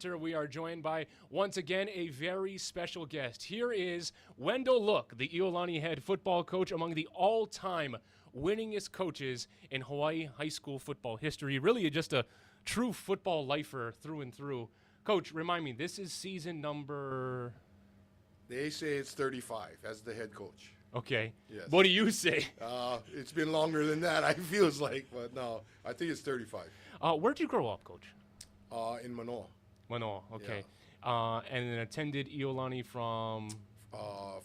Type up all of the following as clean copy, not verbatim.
We are joined by, once again, a very special guest. Here is Wendell Look, the Iolani head football coach, among the all-time winningest coaches in Hawaii high school football history. Really just a true football lifer through and through. Coach, remind me, this is season number... They say it's 35 as the head coach. Okay. Yes. What do you say? It's been longer than that, I feels like, but no, I think it's 35. Where'd you grow up, Coach? In Manoa. Manoa, okay. And then attended Iolani from...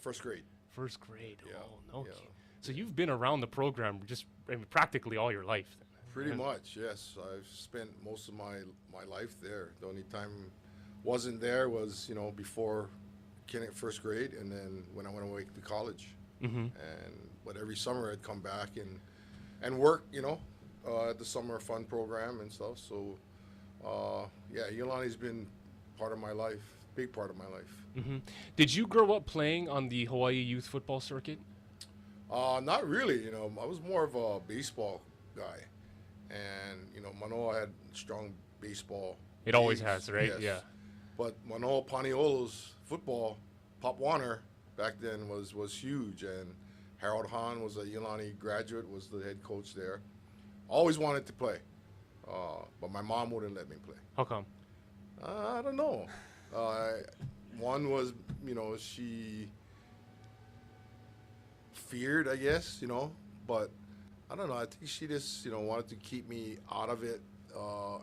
First grade. First grade. Yeah. Oh, no. Yeah. So you've been around the program practically all your life. Then. Pretty much, yes. I've spent most of my life there. The only time wasn't there was, before first grade, and then when I went away to college. Mm-hmm. But every summer I'd come back and work, at the summer fun program and stuff. So, Iolani's been part of my life, big part of my life. Mm-hmm. Did you grow up playing on the Hawaii youth football circuit? Not really, I was more of a baseball guy. And, Manoa had strong baseball. It always has, right? Yes. Yeah. But Manoa Paniolo's football, Pop Warner, back then was huge. And Harold Hahn was a Iolani graduate, was the head coach there. Always wanted to play. But my mom wouldn't let me play. How come? I don't know. One was, she feared, I guess, but I don't know. I think she just, wanted to keep me out of it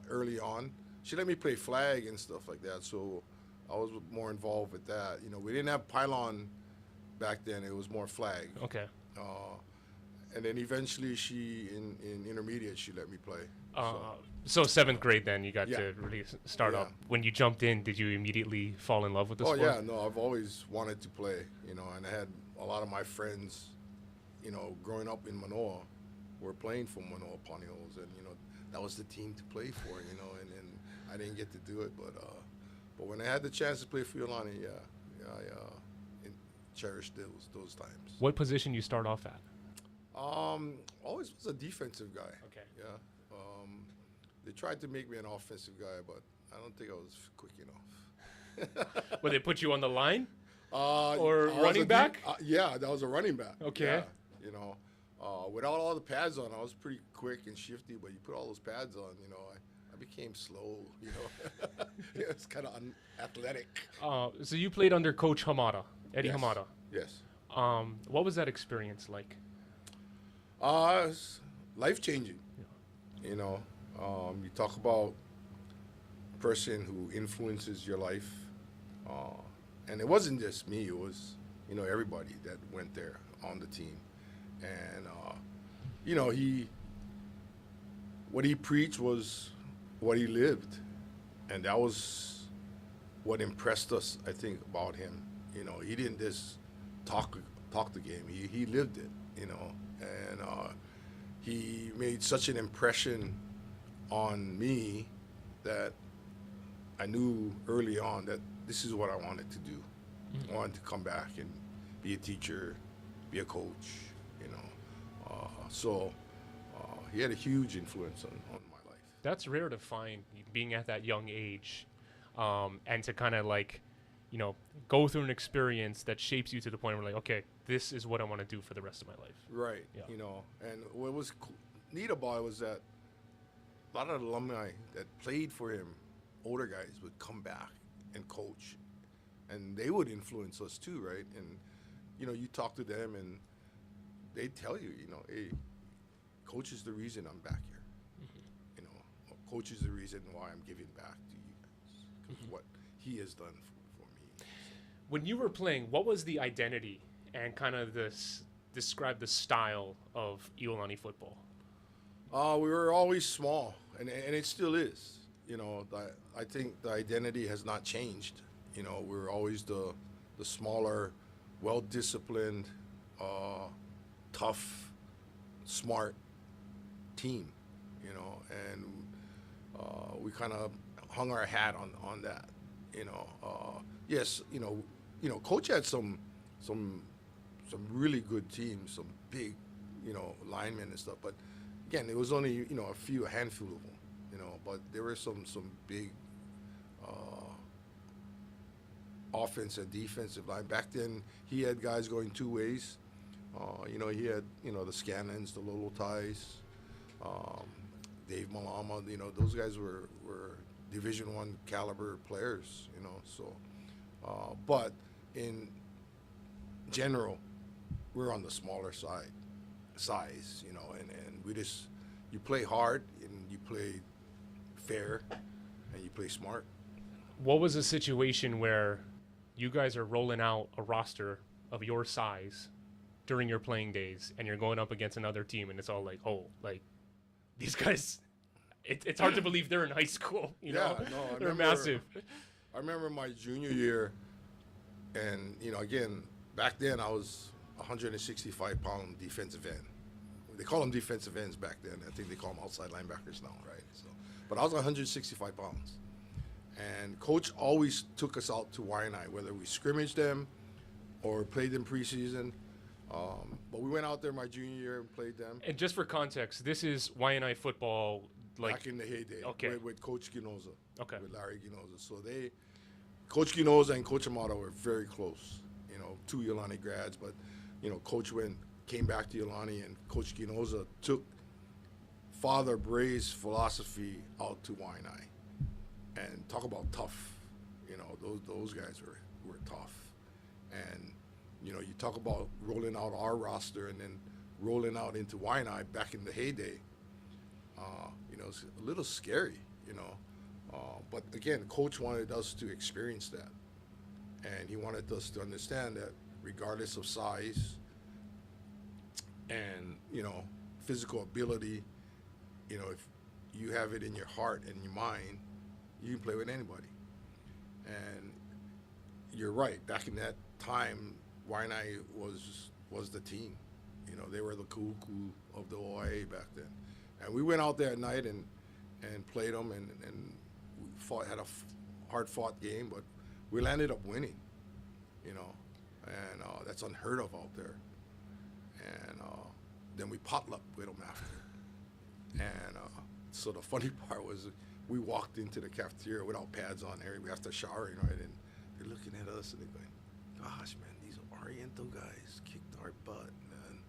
early on. She let me play flag and stuff like that, so I was more involved with that. We didn't have pylon back then. It was more flag. Okay. And then eventually in intermediate, she let me play. So seventh grade then you got Yeah. to really start Yeah. up. When you jumped in, did you immediately fall in love with the sport? Oh, yeah. No, I've always wanted to play, and I had a lot of my friends, growing up in Manoa were playing for Manoa Paniolos, and, that was the team to play for, and I didn't get to do it. But when I had the chance to play for Iolani, I cherished those times. What position you start off at? Always was a defensive guy. Okay. Yeah. They tried to make me an offensive guy, but I don't think I was quick enough. Well, they put you on the line? Or running back? Yeah, that was a running back. Okay. Yeah, without all the pads on, I was pretty quick and shifty, but you put all those pads on, I became slow, It's kind of unathletic. So you played under Coach Hamada, Eddie Yes. Hamada. Yes. What was that experience like? It's life-changing. Yeah. You talk about a person who influences your life, and it wasn't just me. It was, everybody that went there on the team. And, what he preached was what he lived. And that was what impressed us, I think, about him. He didn't just talk the game. He lived it, and he made such an impression on me that I knew early on that this is what I wanted to do. Mm-hmm. I wanted to come back and be a teacher, be a coach, So he had a huge influence on my life. That's rare to find, being at that young age, and to kind of go through an experience that shapes you to the point where okay, this is what I want to do for the rest of my life. Right. Yeah. And what was neat about it was that a lot of alumni that played for him, older guys, would come back and coach, and they would influence us too, right? And you talk to them and they'd tell you, hey, coach is the reason I'm back here. Mm-hmm. Coach is the reason why I'm giving back to you guys, because what he has done for me. When you were playing, what was the identity and kind of describe the style of Iolani football? We were always small, and it still is. I think the identity has not changed. We're always the smaller, well-disciplined, tough, smart team. And we kind of hung our hat on that. Yes, Coach had some really good teams, some big, linemen and stuff. But again, it was only a handful of them, But there were some big offense and defensive line. Back then, he had guys going two ways. He had, the Scannons, the Lolo Ties, Dave Malama. Those guys were Division One caliber players. So, but in general, we're on the smaller size. And you play hard and you play fair and you play smart. What was a situation where you guys are rolling out a roster of your size during your playing days and you're going up against another team and it's all like, oh, like these guys, it's hard to believe they're in high school, they're massive. I remember my junior year and, again, back then I was 165-pound defensive end. They call them defensive ends back then. I think they call them outside linebackers now, right? So, but I was 165 pounds. And coach always took us out to Waianae, whether we scrimmaged them or played them preseason. But we went out there my junior year and played them. And just for context, this is Waianae football, like back in the heyday, okay, with Coach Ginoza, okay, with Larry Ginoza. So Coach Ginoza and Coach Amato were very close. Two Iolani grads, but Coach came back to Iolani, and Coach Ginoza took Father Bray's philosophy out to Waianae. And talk about tough, those guys were tough. And, you talk about rolling out our roster and then rolling out into Waianae back in the heyday. It's a little scary, But again, Coach wanted us to experience that. And he wanted us to understand that regardless of size and, physical ability, if you have it in your heart and your mind, you can play with anybody. And you're right. Back in that time, Waianae was the team. They were the cool of the OIA back then. And we went out there at night and played them, and we had a hard-fought game, but we landed up winning. And that's unheard of out there. And then we potlucked with them after. And so the funny part was, we walked into the cafeteria without pads on there. We after showering, right? And they're looking at us and they're going, gosh, man, these Oriental guys kicked our butt, man.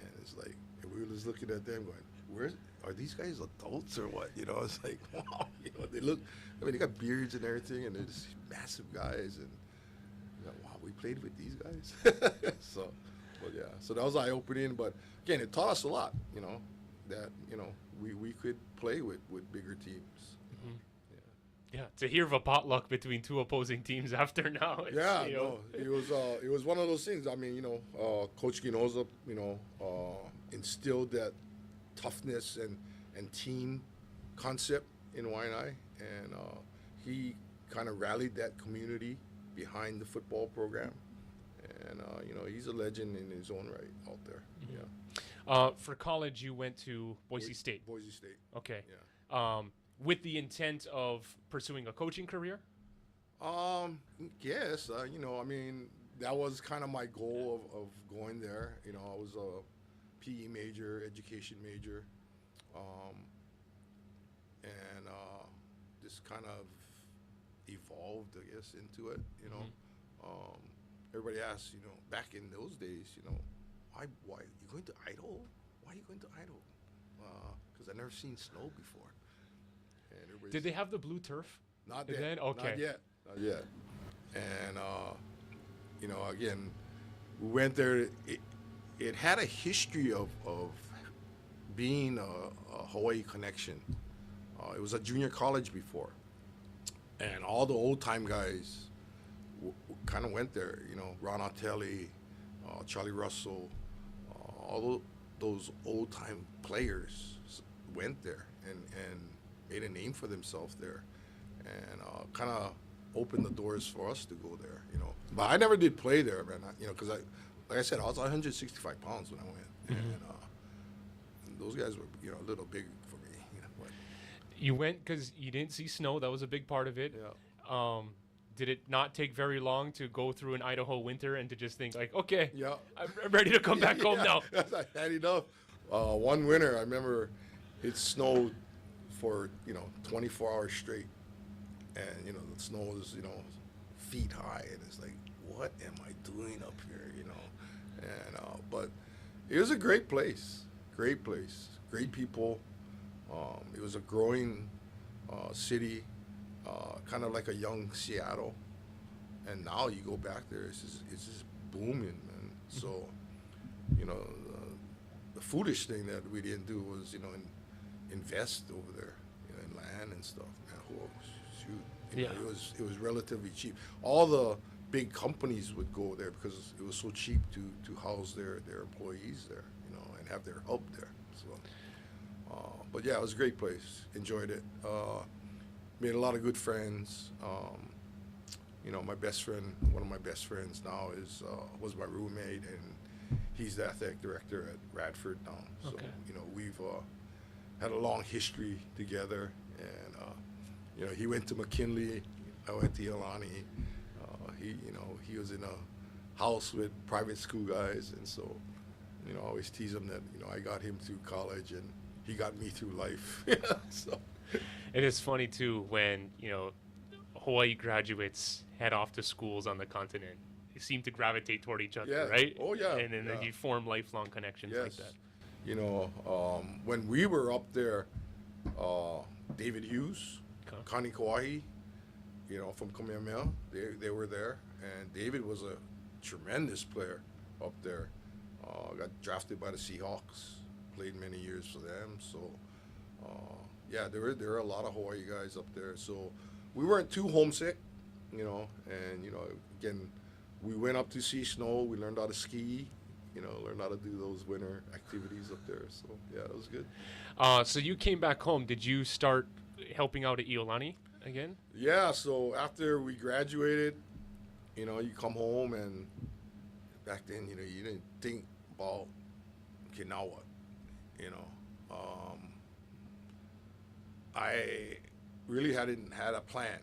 And it's like, and we were just looking at them going, are these guys adults or what? It's like, wow, they look, they got beards and everything, and they're just massive guys. And wow, we played with these guys. So that was eye-opening. But again, it taught us a lot, that, we could play with bigger teams. Mm-hmm. Yeah, to hear of a potluck between two opposing teams after now. It was one of those things. I mean, Coach Ginoza, instilled that toughness and team concept in Waianae, and he kind of rallied that community behind the football program. And he's a legend in his own right out there. Mm-hmm. Yeah. For college, you went to Boise State. Boise State. Okay. Yeah. With the intent of pursuing a coaching career? Yes. That was kind of my goal of going there. I was a PE major, education major, and just kind of evolved, I guess, into it. Mm-hmm. Everybody asks, back in those days, why you going to Idaho? Why are you going to Idaho? Because I've never seen snow before. And did they have the blue turf? Not then? Okay. Not yet. And again, we went there. It had a history of being a Hawaii connection. It was a junior college before, and all the old time guys kind of went there. Ron Artelli, Charlie Russell, all those old time players went there and made a name for themselves there, and kind of opened the doors for us to go there. But I never did play there, man. Because like I said, I was 165 pounds when I went, mm-hmm. and those guys were a little big for me. But. You went because you didn't see snow. That was a big part of it. Yeah. Did it not take very long to go through an Idaho winter and to just think like, okay, yeah, I'm ready to come back home now? I had enough. One winter, I remember it snowed for 24 hours straight, and the snow is feet high, and it's like, what am I doing up here? And but it was a great place, great people. It was a growing city, kind of like a young Seattle, and now you go back there, it's just booming, man. So, you know, the foolish thing that we didn't do was, invest over there, in land and stuff. Man, oh, shoot, Yeah. it was relatively cheap. All the big companies would go there because it was so cheap to house their employees there, and have their hub there. So, but yeah, it was a great place. Enjoyed it. Made a lot of good friends. My best friend, one of my best friends now was my roommate, and he's the athletic director at Radford now. So, Okay. we've had a long history together, and he went to McKinley, I went to Iolani. He was in a house with private school guys, and so, I always tease him that, I got him through college, and he got me through life. So, It is funny too when Hawaii graduates head off to schools on the continent. They seem to gravitate toward each other, Yeah. right? Oh, yeah. And then Yeah. you form lifelong connections like yes. that. When we were up there, David Hughes, Okay. Connie Kauahi, from Kamehameha, they were there, and David was a tremendous player up there. Got drafted by the Seahawks, played many years for them. So, yeah, there were a lot of Hawaii guys up there. So we weren't too homesick, and again, we went up to see snow. We learned how to ski, learned how to do those winter activities up there. So yeah, it was good. So you came back home. Did you start helping out at Iolani again? Yeah, so after we graduated, you come home, and back then, you didn't think about, okay, now what? I really hadn't had a plan,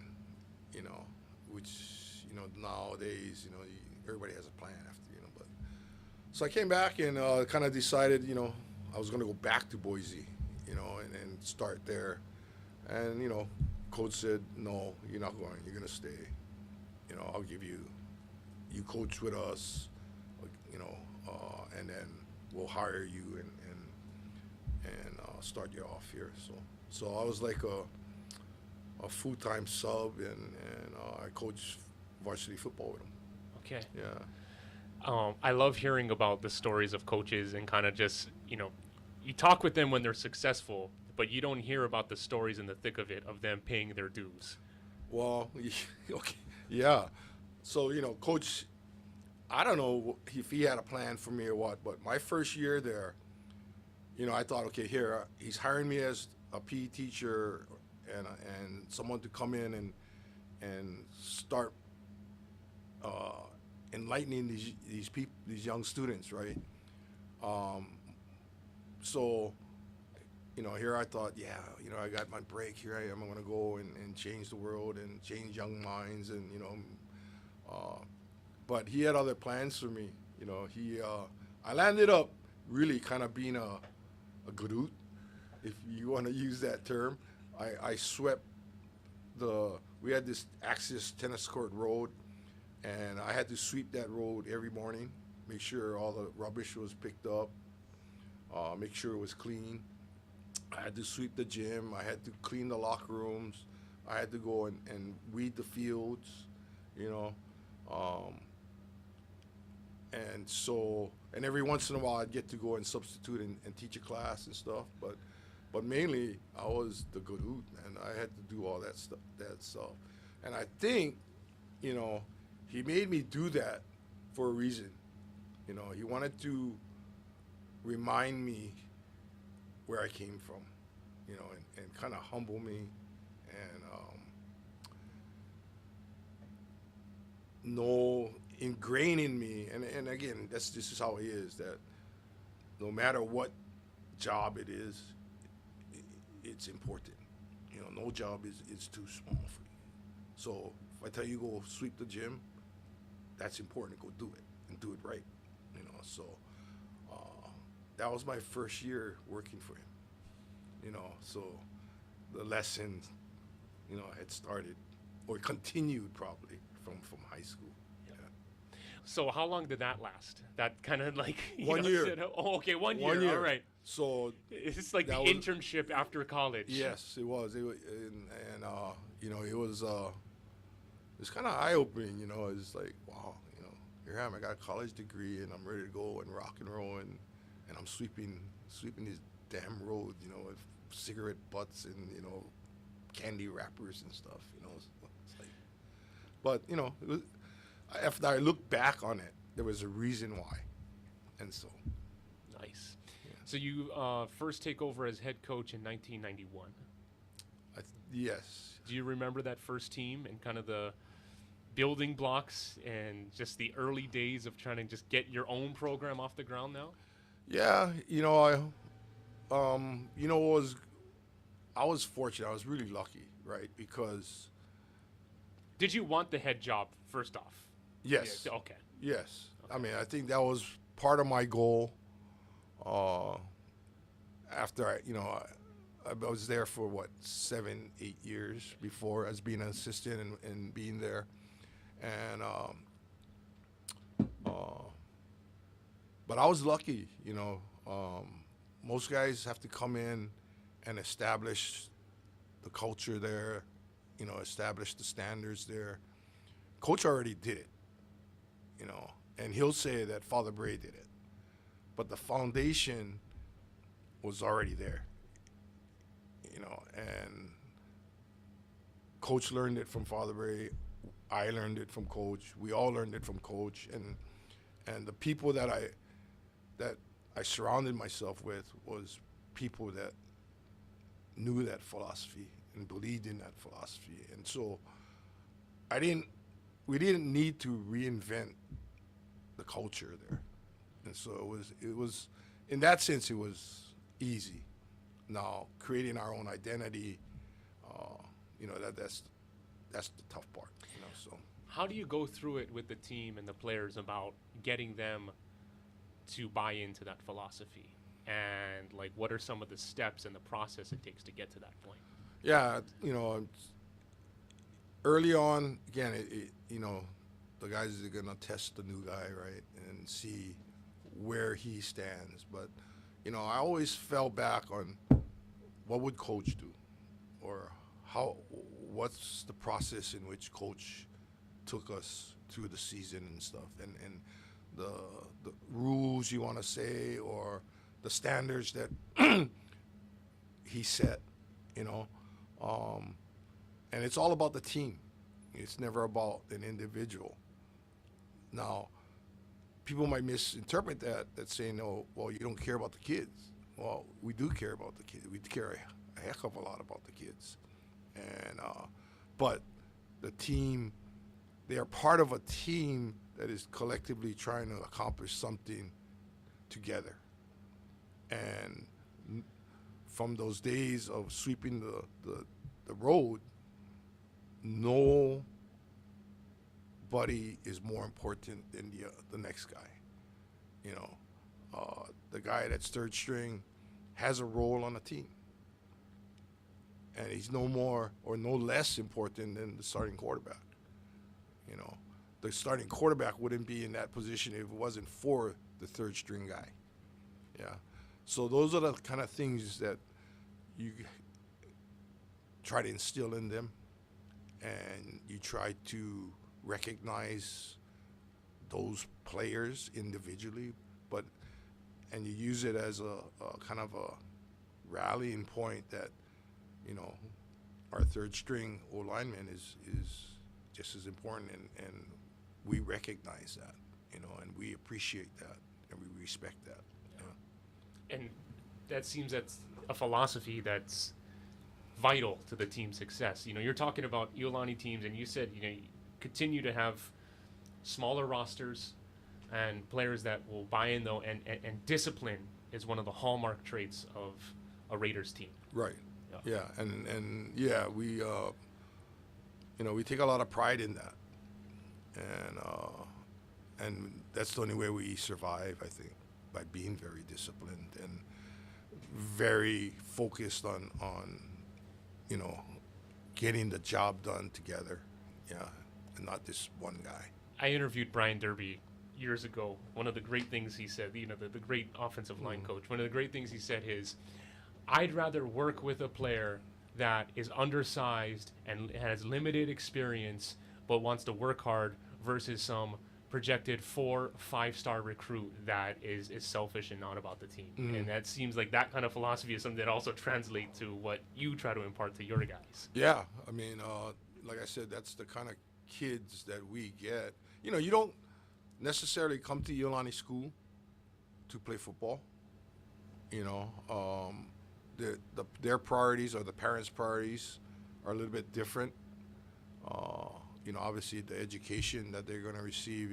which, nowadays, everybody has a plan after, but. So I came back and kind of decided, I was going to go back to Boise, and start there. And, coach said, no, you're not going. You're going to stay. I'll give you coach with us, and then we'll hire you and start you off here. So I was like a full-time sub, and I coached varsity football with him. Okay. Yeah. I love hearing about the stories of coaches and kind of just, you talk with them when they're successful, but you don't hear about the stories in the thick of it of them paying their dues. Well, okay, yeah. So, coach, I don't know if he had a plan for me or what, but my first year there, I thought, okay, here, he's hiring me as a PE teacher and someone to come in and start enlightening these people, these young students, right? So, here I thought, yeah, I got my break. Here I am. I'm going to go and change the world and change young minds, and but he had other plans for me. I landed up really kind of being a gurut, if you want to use that term. I swept we had this Axis tennis court road, and I had to sweep that road every morning, make sure all the rubbish was picked up, make sure it was clean. I had to sweep the gym. I had to clean the locker rooms. I had to go and weed the fields, and so, and every once in a while I'd get to go and substitute and teach a class and stuff. But mainly I was the good hoot, man. I had to do all that stuff. And I think, he made me do that for a reason. He wanted to remind me where I came from, and kind of humble me, and ingrain in me, and again, this is how he is, that no matter what job it is, it's important. No job is too small for you. So if I tell you go sweep the gym, that's important. Go do it, and do it right. So that was my first year working for him. So the lesson, had started or continued probably from high school. Yeah. So how long did that last? That kind of like 1 year. Oh, okay, 1 1 year. year. All right. So It's like the that was- internship after college. yes, it was. You know, it was it's kind of eye opening. You know, it's like wow. You know, here I am. I got a college degree and I'm ready to go and rock and roll and I'm sweeping these damn roads. You know, with cigarette butts and candy wrappers and stuff. You know, it's like, but you know, it was, after I look back on it, there was a reason why, and so. Nice. So you first take over as head coach in 1991. Yes. Do you remember that first team and kind of the building blocks and just the early days of trying to just get your own program off the ground now? Yeah, I was fortunate. I was really lucky, right? Because Did you want the head job first off? yes, Yeah, okay. yes. I mean, I think that was part of my goal. After I was there for 7, 8 years before as being an assistant and being there, and but I was lucky. Most guys have to come in and establish the culture there, establish the standards there. Coach already did it, and he'll say that Father Bray did it, but the foundation was already there, and Coach learned it from Father Bray. I learned it from Coach. We all learned it from Coach, and the people that I surrounded myself with was people that knew that philosophy and believed in that philosophy. And so we didn't need to reinvent the culture there. And so it was in that sense, it was easy. Now, creating our own identity, that's the tough part, so. How do you go through it with the team and the players about getting them to buy into that philosophy? And like, what are some of the steps and the process it takes to get to that point? Yeah, early on, again, the guys are going to test the new guy, right, and see where he stands. But, I always fell back on what would Coach do, or what's the process in which Coach took us through the season and stuff, and the rules you want to say, or the standards that he set, and it's all about the team. It's never about an individual. Now, people might misinterpret that saying, "Oh, well, you don't care about the kids." Well, we do care about the kids. We care a heck of a lot about the kids, and but the team, they are part of a team that is collectively trying to accomplish something together. And from those days of sweeping the road, nobody is more important than the next guy. The guy that's third string has a role on the team, and he's no more or no less important than the starting quarterback. The starting quarterback wouldn't be in that position if it wasn't for the third string guy. Yeah. So those are the kind of things that you try to instill in them, and you try to recognize those players individually, and you use it as a kind of a rallying point that, our third string O lineman is just as important, and we recognize that, and we appreciate that, and we respect that. And that seems that's a philosophy that's vital to the team's success. You're talking about Iolani teams, and you said, you continue to have smaller rosters and players that will buy in, though, and discipline is one of the hallmark traits of a Raiders team. Right. Yeah. And yeah, we we take a lot of pride in that, and that's the only way we survive, I think, by being very disciplined and very focused on getting the job done together, Yeah, and not this one guy. I interviewed Brian Derby years ago. One of the great things he said, the great offensive line coach, one of the great things he said is, I'd rather work with a player that is undersized and has limited experience but wants to work hard versus some projected 4-5 star recruit that is selfish and not about the team. And that seems like that kind of philosophy is something that also translates to what you try to impart to your guys. Yeah, I mean, like I said, that's the kind of kids that we get. You don't necessarily come to Iolani School to play football. Their priorities or the parents' priorities are a little bit different. Obviously the education that they're going to receive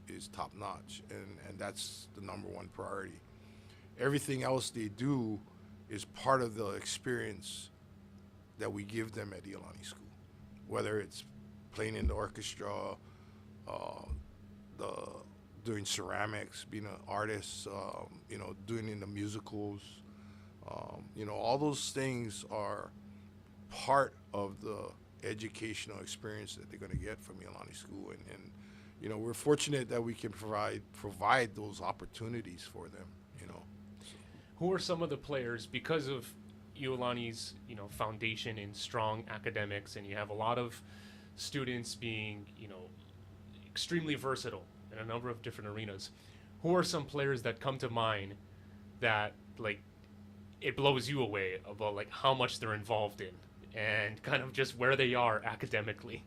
is top notch, and that's the number one priority. Everything else they do is part of the experience that we give them at Iolani School, whether it's playing in the orchestra, doing ceramics, being an artist, doing in the musicals. All those things are part of the educational experience that they're going to get from Iolani School, and we're fortunate that we can provide those opportunities for them. Who are some of the players, because of Iolani's foundation in strong academics, and you have a lot of students being extremely versatile in a number of different arenas, who are some players that come to mind that it blows you away about how much they're involved in and kind of just where they are academically?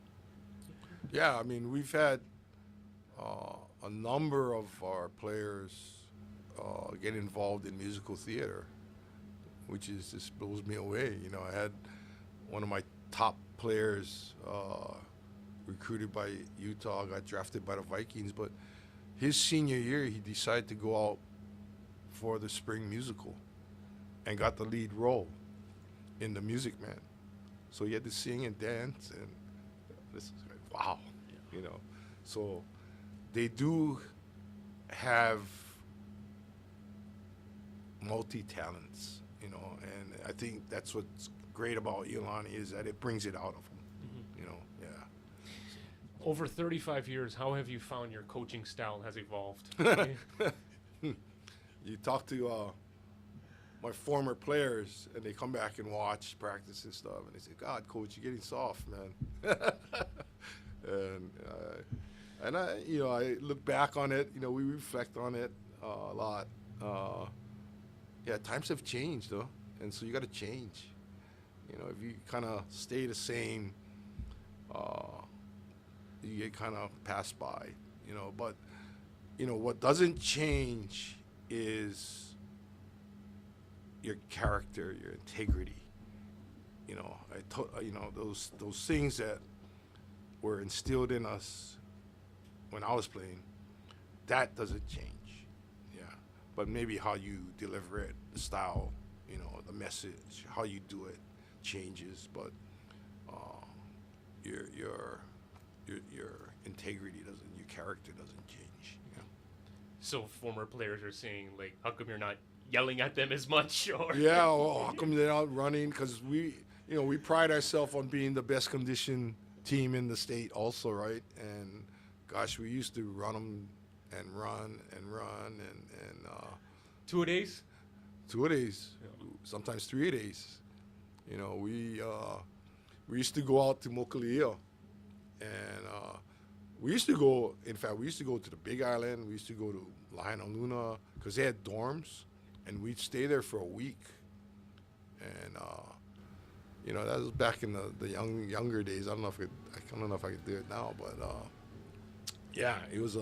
Yeah, I mean, we've had a number of our players get involved in musical theater, which just blows me away. I had one of my top players recruited by Utah, got drafted by the Vikings, but his senior year he decided to go out for the spring musical and got the lead role in The Music Man. So he had to sing and dance, and this is wow, So they do have multi-talents, and I think that's what's great about Iolani is that it brings it out of them, yeah. Over 35 years, how have you found your coaching style has evolved? You talk to my former players, and they come back and watch practice and stuff, and they say, "God, coach, you're getting soft, man." and I look back on it. We reflect on it a lot. Yeah, times have changed, though, and so you got to change. If you kind of stay the same, you get kind of passed by. But what doesn't change is your character, your integrity. Those things that were instilled in us when I was playing, that doesn't change. Yeah, but maybe how you deliver it, the style, the message, how you do it changes. But your integrity doesn't, your character doesn't change. So former players are saying, how come you're not yelling at them as much? Or Yeah, well, how come they're not running? Because we pride ourselves on being the best conditioned team in the state also, right? And gosh, we used to run them and run and run and 2 days? 2 days, sometimes 3 days. We used to go out to Mokulea, and we used to go to the Big Island. We used to go to Lahaina Luna because they had dorms, and we'd stay there for a week. And that was back in the younger days. I don't know if I could do it now, but yeah, it was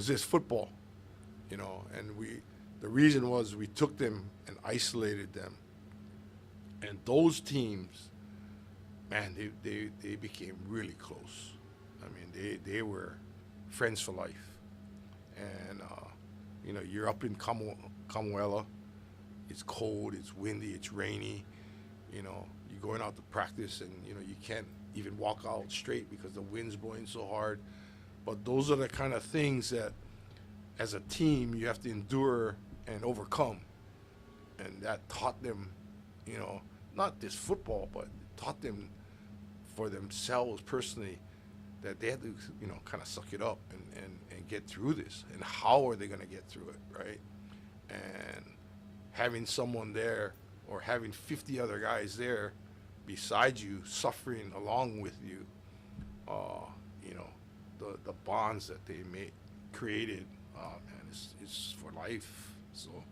just football, and the reason was we took them and isolated them, and those teams, man, they became really close. I mean, they were friends for life. And you're up in Kamuela. It's cold, it's windy, it's rainy. You're going out to practice, and you can't even walk out straight because the wind's blowing so hard. But those are the kind of things that, as a team, you have to endure and overcome. And that taught them, not just football, but taught them for themselves personally, that they had to, kind of suck it up and get through this. And how are they going to get through it, right? And having someone there, or having 50 other guys there beside you, suffering along with you, the bonds that they created, man, it's for life. So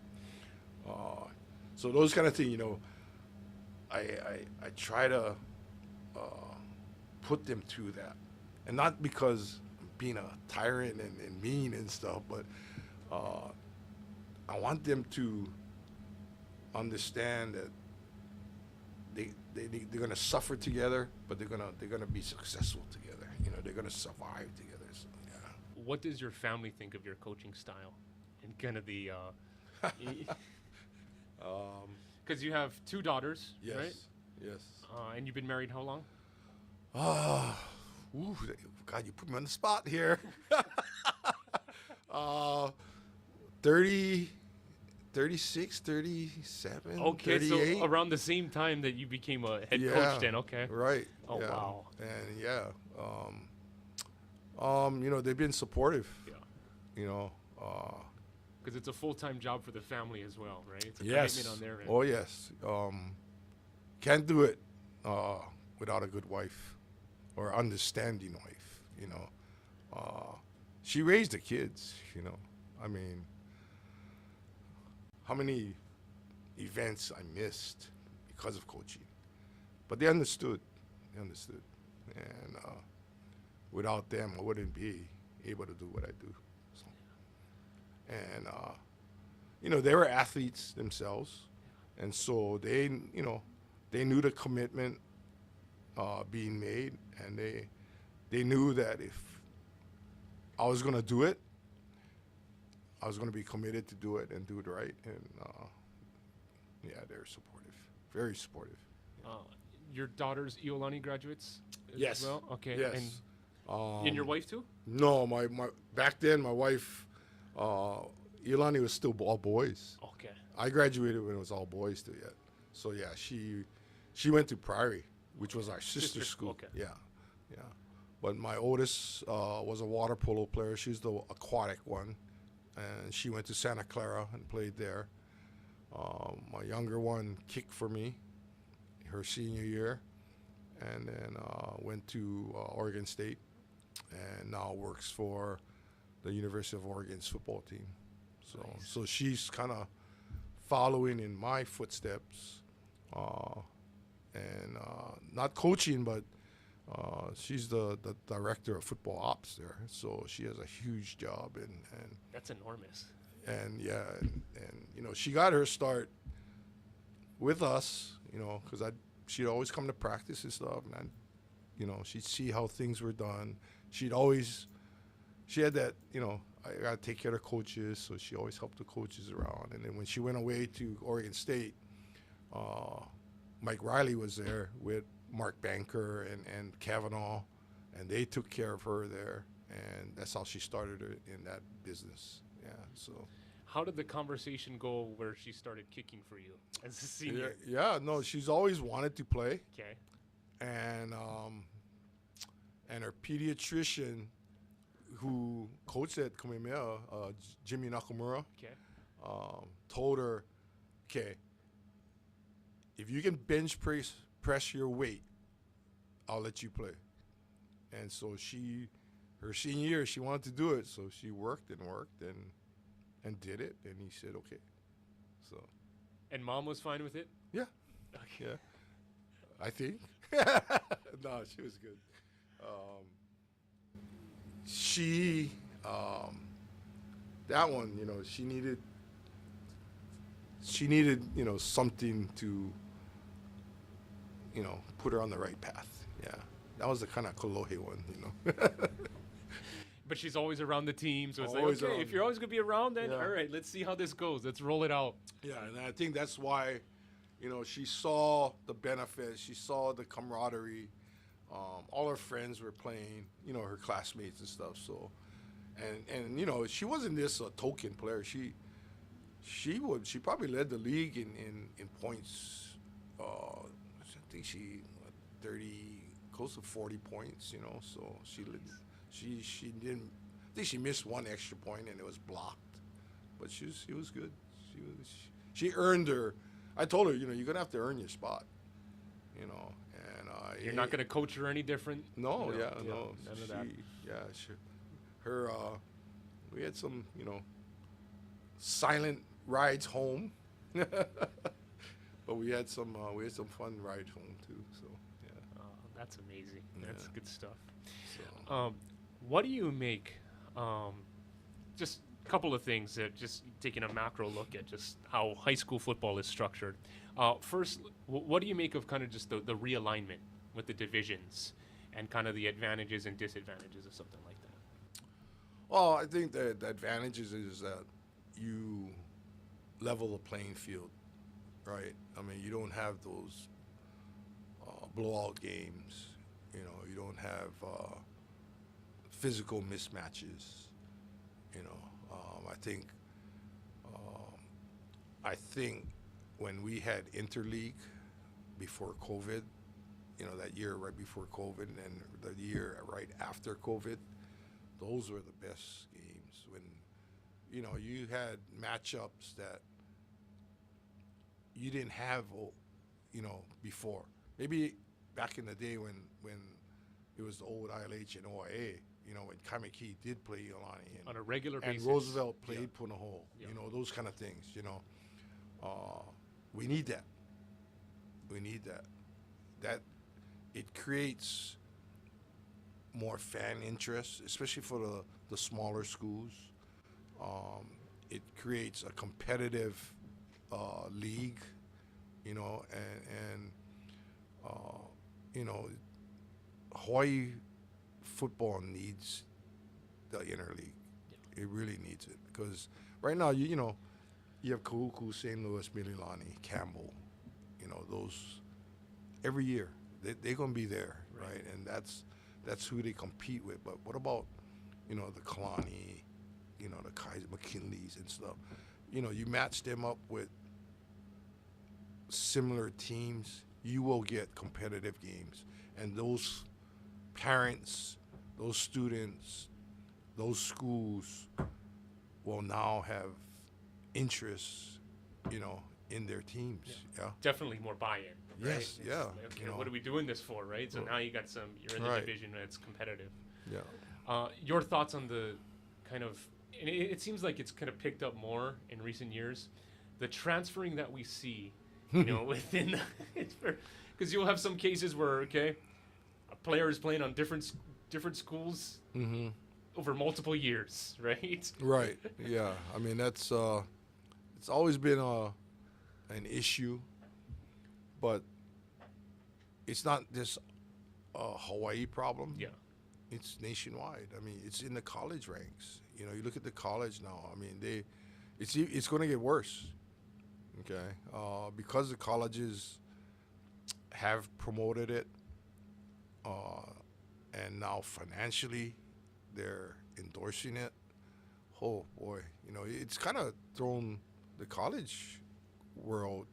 those kind of things, I try to put them through that, and not because I'm being a tyrant and mean and stuff, but I want them to understand that they're gonna suffer together, but they're gonna be successful together. They're gonna survive together. So, yeah. What does your family think of your coaching style and kind of the? Because you have 2 daughters, Yes. right? Yes. And you've been married how long? Ooh, God, you put me on the spot here. 30, 36, 37, Okay, 38. so around the same time that you became a head Yeah, coach, then okay. Right. Oh, yeah. wow. And they've been supportive. Yeah. Because it's a full-time job for the family as well, right? It's a Yes. commitment on their end. Oh, yes. Can't do it without a good wife or understanding wife. She raised the kids. I mean, how many events I missed because of coaching, but they understood. And without them, I wouldn't be able to do what I do. So, and they were athletes themselves, and so they knew the commitment being made, and they knew that if I was going to do it, I was going to be committed to do it and do it right. And they're supportive, very supportive. Your daughter's Iolani graduates as Yes. well? Okay. Yes. And your wife too? No, my back then my wife, Iolani, was still all boys. Okay. I graduated when it was all boys still yet. So yeah, she went to Prairie, which was our sister school. Okay. Yeah. But my oldest was a water polo player. She's the aquatic one, and she went to Santa Clara and played there. My younger one kicked for me her senior year, and then went to Oregon State, and now works for the University of Oregon's football team. So Nice. So she's kind of following in my footsteps, and not coaching, but she's the director of football ops there. So she has a huge job, and That's enormous. and she got her start with us, because she'd always come to practice and stuff, and she'd see how things were done. She had that, I gotta take care of the coaches, so she always helped the coaches around. And then when she went away to Oregon State, Mike Riley was there with Mark Banker and Kavanaugh, and they took care of her there, and that's how she started in that business. Yeah, so. How did the conversation go where she started kicking for you as a senior? No, she's always wanted to play, Okay. and her pediatrician, who coached at Kamehameha, Jimmy Nakamura, Okay. told her, okay, if you can bench press your weight, I'll let you play. And so her senior year, she wanted to do it, so she worked and did it, and he said, okay. So. And mom was fine with it? Yeah. Okay. Yeah. I think. No, she was good. That one, she needed, something to, put her on the right path. Yeah. That was the kind of Kolohe one, But she's always around the team, so it's Always like, okay, around. if you're always going to be around, then Yeah. all right, let's see how this goes. Let's roll it out. Yeah, and I think that's why, she saw the benefits. She saw the camaraderie. All her friends were playing, her classmates and stuff. So, and she wasn't this a token player. She probably led the league in points. I think she 30 close to 40 points, you know. So she didn't. I think she missed one extra point and it was blocked, but she was good. She earned her. I told her, you know, you're gonna have to earn your spot, you know. And You're not going to coach her any different? no, No, yeah, yeah, no. none of that. Her, we had some, you know, silent rides home, but we had some fun rides home too. So yeah. That's amazing. That's Yeah. good stuff. So What do you make? Just a couple of things that just taking a macro look at just how high school football is structured. First, what do you make of kind of just the realignment with the divisions and kind of the advantages and disadvantages of something like that? well, I think that the advantages is that you level the playing field, right? I mean, you don't have those blowout games. You know, you don't have physical mismatches. You know, I think when we had interleague before COVID, you know, that year right before COVID and the year right after COVID, those were the best games when, you know, you had matchups that you didn't have, you know, before. Maybe back in the day when it was the old ILH and OIA, you know, when Kamiki did play Iolani On a regular and basis. Roosevelt played Yeah. Punahou, Yeah. you know, those kind of things, you know. We need that. We need that. That it creates more fan interest, especially for the smaller schools. It creates a competitive league, you know, and you know, Hawaii football needs the interleague. It really needs it because right now, you know, you have Kahuku, St. Louis, Mililani, Campbell, you know, those every year they're gonna be there, right? And that's who they compete with. But what about, you know, the Kalani, you know, the Kaiser McKinleys and stuff? You know, you match them up with similar teams, you will get competitive games. And those parents, those students, those schools will now have interest, you know, in their teams. Yeah. Definitely more buy-in. Right? Yes, It's yeah, like, okay, you know. what are we doing this for, right? So Well, now you're in the right. division that's competitive. Yeah. Your thoughts on the kind of, and it seems like it's kind of picked up more in recent years, the transferring that we see, you know, within, because you'll have some cases where, okay, a player is playing on different schools Mm-hmm. over multiple years, right? Right. Yeah. I mean, that's it's always been an issue, but it's not just a Hawaii problem. Yeah. It's nationwide. I mean, it's in the college ranks. You know, you look at the college now. I mean, it's going to get worse. Okay, because the colleges have promoted it, and now financially they're endorsing it. Oh boy, you know, it's kind of thrown the college world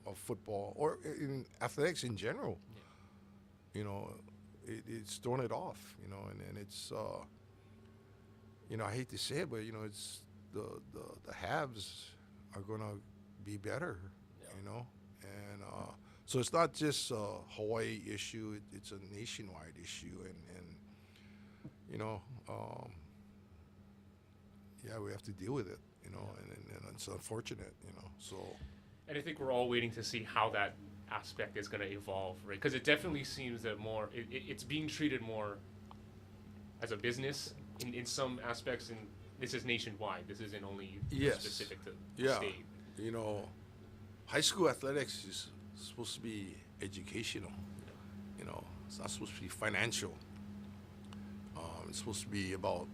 of football or in athletics in general. You know, it's thrown it off. You know, and it's you know, I hate to say it, but you know, it's the haves are gonna be better. You know, and so it's not just a Hawaii issue; it's a nationwide issue, and you know, yeah, we have to deal with it. You know, and it's unfortunate. You know, so. And I think we're all waiting to see how that aspect is going to evolve, right? Because it definitely seems that more it's being treated more as a business in some aspects, and this is nationwide. This isn't only Yes. specific to Yeah. state. You know, high school athletics is supposed to be educational. You know, it's not supposed to be financial. It's supposed to be about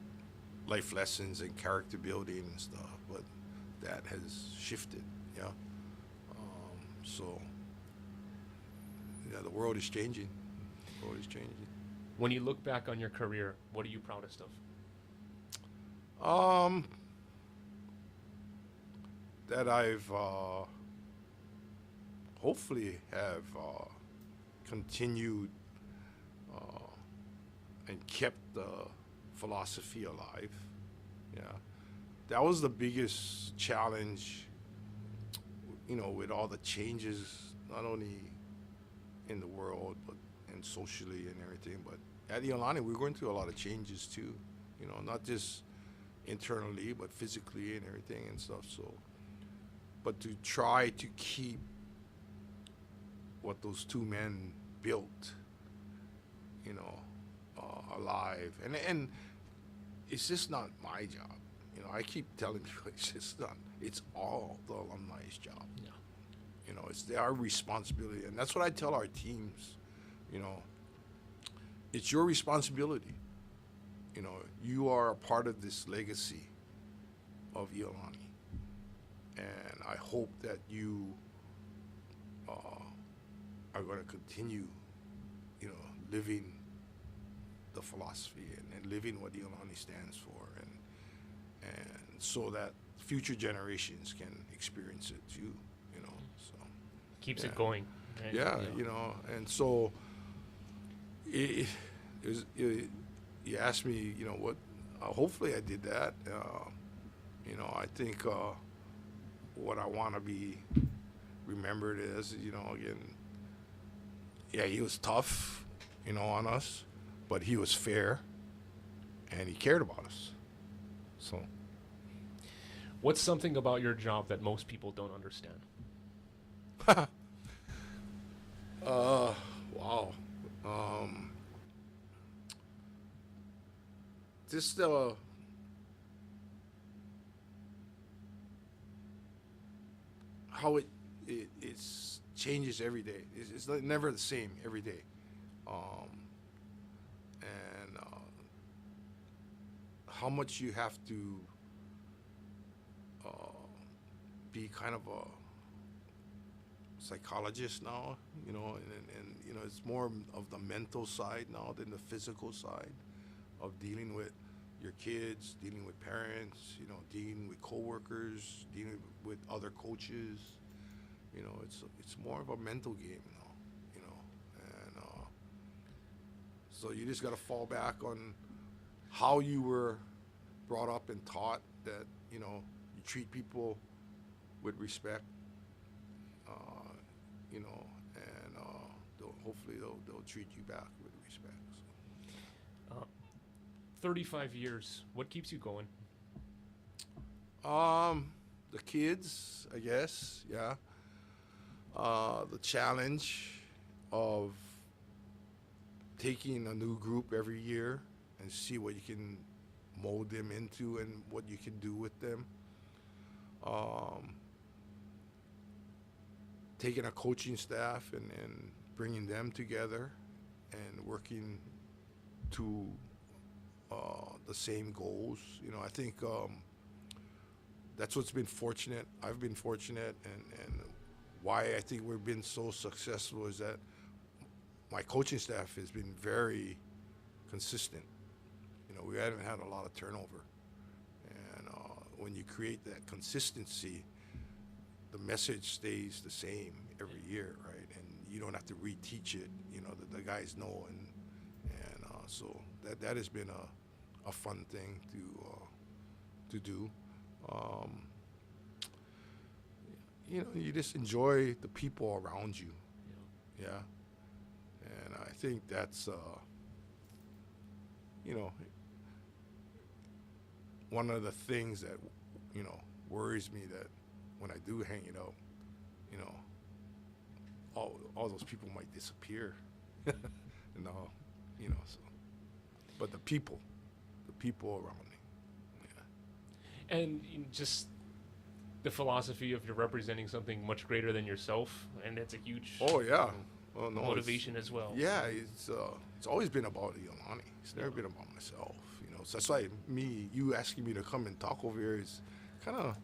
life lessons and character building and stuff, but that has shifted. Yeah. So, yeah, the world is changing. The world is changing. When you look back on your career, what are you proudest of? That I've hopefully have continued and kept the philosophy alive. Yeah, that was the biggest challenge. With all the changes, not only in the world but and socially and everything. But at Iolani, we're going through a lot of changes too. Not just internally but physically and everything and stuff. So, but to try to keep what those two men built, alive, and it's just not my job. I keep telling people it's just not. It's all the alumni's job. Yeah. It's our responsibility, and that's what I tell our teams. It's your responsibility. You are a part of this legacy of Iolani, and I hope that you are going to continue, living the philosophy and living what Iolani stands for, and so that future generations can experience it too. So Keeps yeah. it going. Right? Yeah, and so it was. You asked me, what? Hopefully, I did that. I think what I want to be remembered as, again, yeah, he was tough, on us, but he was fair, and he cared about us. So, What's something about your job that most people don't understand? wow. Just how it's changes every day. It's never the same every day, and how much you have to be kind of a psychologist now, and it's more of the mental side now than the physical side of dealing with your kids, dealing with parents, dealing with coworkers, dealing with other coaches. It's more of a mental game now, and so you just got to fall back on how you were brought up and taught that you treat people with respect, and hopefully they'll treat you back with respect. So. 35 years. What keeps you going? The kids, I guess, yeah. The challenge of taking a new group every year and see what you can mold them into and what you can do with them. Taking a coaching staff and bringing them together and working to the same goals. I think that's what's been fortunate. I've been fortunate, and why I think we've been so successful is that my coaching staff has been very consistent. We haven't had a lot of turnover, and when you create that consistency, the message stays the same every year, right? And you don't have to reteach it. The guys know, and so that has been a fun thing to do. You just enjoy the people around you. Yeah. And I think that's, one of the things that, worries me, that when I do hang it out, all those people might disappear. No, so. But the people around me. Yeah. And just the philosophy of you're representing something much greater than yourself, and that's a huge Oh yeah. Well, no, motivation as well. Yeah, it's always been about Iolani. It's never been about myself. So that's why you asking me to come and talk over here is kind of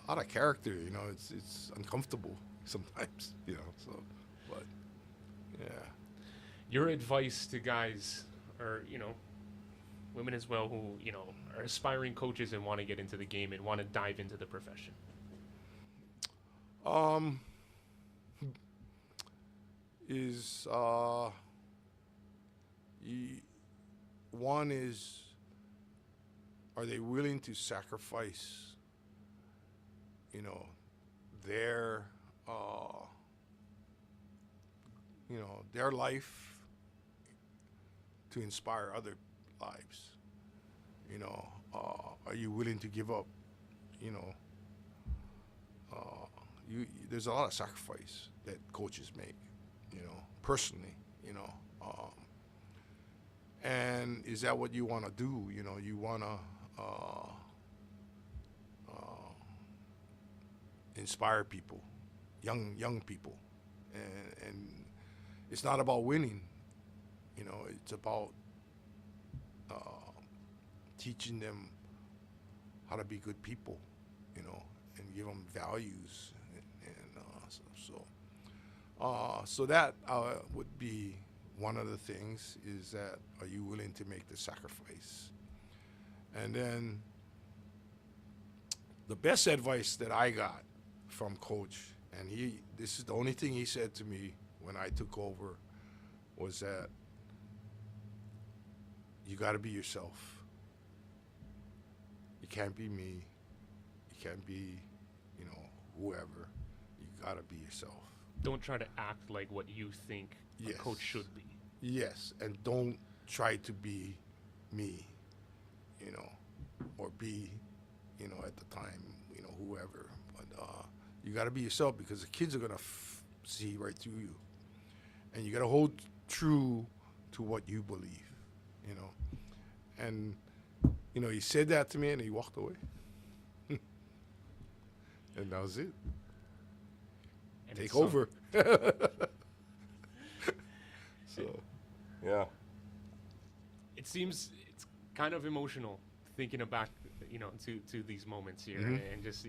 out of character. It's uncomfortable sometimes. So, but yeah. Your advice to guys, or women as well, who are aspiring coaches and want to get into the game and want to dive into the profession. Is one is, are they willing to sacrifice, their, their life to inspire other lives? Are you willing to give up? There's a lot of sacrifice that coaches make, personally, and is that what you want to do? You want to inspire people, young people, and it's not about winning. It's about teaching them how to be good people, and give them values and stuff. So that would be one of the things, is that, are you willing to make the sacrifice? And then the best advice that I got from Coach, and this is the only thing he said to me when I took over, was that you got to be yourself. You can't be me. You can't be, whoever. You got to be yourself. Don't try to act like what you think a coach should be. Yes, and don't try to be me, or be, at the time, whoever. But you got to be yourself, because the kids are going to see right through you. And you got to hold true to what you believe, And, he said that to me and he walked away. And that was it. And Take over. So, yeah. It seems it's kind of emotional thinking back, to these moments here, and just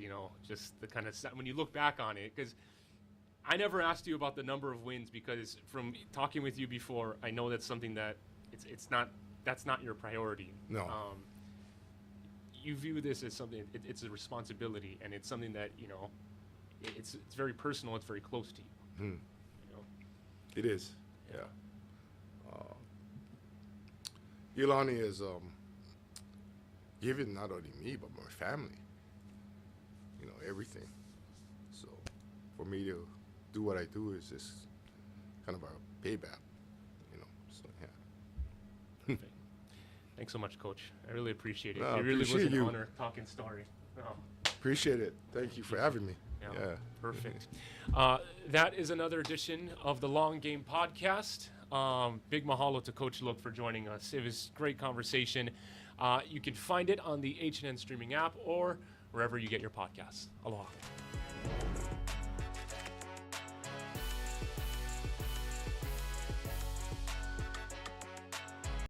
the kind of when you look back on it, because I never asked you about the number of wins, because from talking with you before, I know that's something that that's not your priority. No. You view this as something. It's a responsibility, and it's something that it's very personal. It's very close to you. It is. Yeah. Iolani is given not only me but my family. Everything. So for me to do what I do is just kind of a payback. So yeah. Perfect. Thanks so much, Coach. I really appreciate it. No, It really was appreciate an you. honor talking story. Appreciate it. Thank you for having me. Yeah. Perfect. That is another edition of the Long Game Podcast. Big mahalo to Coach Look for joining us. It was great conversation. You can find it on the H&N streaming app or wherever you get your podcasts. Aloha.